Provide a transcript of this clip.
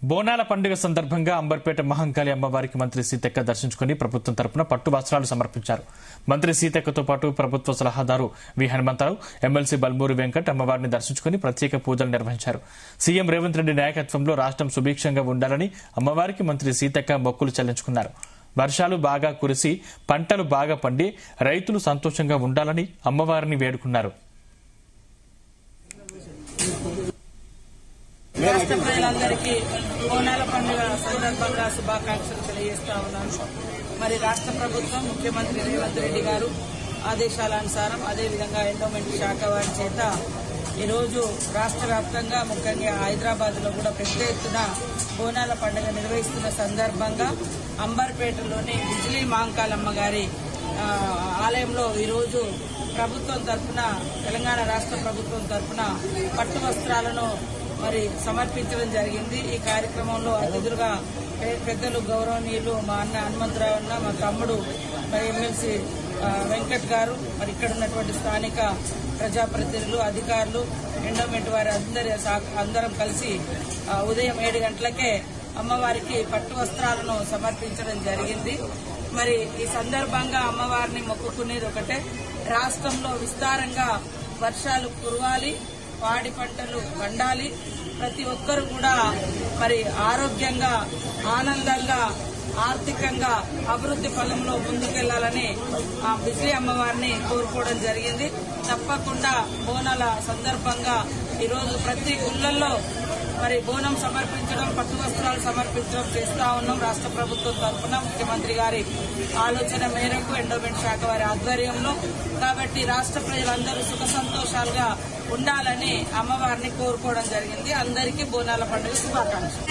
బోనాల పండుగ సందర్భంగా అంబర్పేట మహంకాళి అమ్మవారికి మంత్రి సీతక్క దర్శించుకుని ప్రభుత్వం తరపున పట్టు వస్త్రాలు సమర్పించారు. మంత్రి సీతక్కతో పాటు ప్రభుత్వ సలహాదారు వి హనుమంతరావు, ఎమ్మెల్సీ బల్మూరి వెంకట్ అమ్మవారిని దర్శించుకుని ప్రత్యేక పూజలు నిర్వహించారు. సీఎం రేవంత్ రెడ్డి నాయకత్వంలో రాష్ట్రం సుభిక్షంగా ఉండాలని అమ్మవారికి మంత్రి సీతక్క మొక్కులు చెల్లించుకున్నారు. వర్షాలు బాగా కురిసి పంటలు బాగా పండి రైతులు సంతోషంగా ఉండాలని అమ్మవారిని వేడుకున్నారు. రాష్ట్ర ప్రజలందరికీ బోనాల పండుగ సందర్భంగా శుభాకాంక్షలు తెలియజేస్తా ఉన్నాను. మరి రాష్ట్ర ప్రభుత్వం ముఖ్యమంత్రి రేవంత్ రెడ్డి గారు ఆదేశాలనుసారం అదేవిధంగా ఎండోమెంట్ శాఖ వారి చేత ఈరోజు రాష్ట్ర వ్యాప్తంగా ముఖ్యంగా హైదరాబాద్ లో కూడా పెద్ద ఎత్తున బోనాల పండుగ నిర్వహిస్తున్న సందర్భంగా అంబర్పేటలోని బిజిలీ మహంకాళమ్మ గారి ఆలయంలో ఈరోజు ప్రభుత్వం తరఫున తెలంగాణ రాష్ట్ర ప్రభుత్వం తరఫున పట్టు వస్త్రాలను మరి సమర్పించడం జరిగింది. ఈ కార్యక్రమంలో అతిథులుగా పెద్దలు గౌరవనీయులు మా అన్న హనుమంతరావు అన్న, మా తమ్ముడు మరి ఎమ్మెల్సీ వెంకట్ గారు, మరి ఇక్కడ ఉన్నటువంటి స్థానిక ప్రజాప్రతినిధులు, అధికారులు, ఎండోమెంట్ వారి అందరం కలిసి ఉదయం 7 గంటలకే అమ్మవారికి పట్టు వస్త్రాలను సమర్పించడం జరిగింది. మరి ఈ సందర్భంగా అమ్మవారిని మొక్కుకునేది ఒకటే, రాష్ట్రంలో విస్తారంగా వర్షాలు కురవాలి, పాడి పంటలు పండాలి, ప్రతి ఒక్కరు కూడా మరి ఆరోగ్యంగా, ఆనందంగా, ఆర్థికంగా అభివృద్ది పదంలో ముందుకెళ్లాలని బిజిలీ అమ్మవారిని కోరుకోవడం జరిగింది. తప్పకుండా బోనాల సందర్భంగా ఈరోజు ప్రతి గుళ్లలో మరి బోనం సమర్పించడం, పట్టు వస్త్రాలు సమర్పించడం చేస్తా ఉన్నాం. రాష్ట్ర ప్రభుత్వం తరఫున ముఖ్యమంత్రి గారి ఆలోచన మేరకు ఎండోమెంట్ శాఖ వారి ఆధ్వర్యంలో. కాబట్టి రాష్ట్ర ప్రజలందరూ సుఖ సంతోషాలుగా ఉండాలని అమ్మవారిని కోరుకోవడం జరిగింది. అందరికీ బోనాల పండుగ శుభాకాంక్షలు.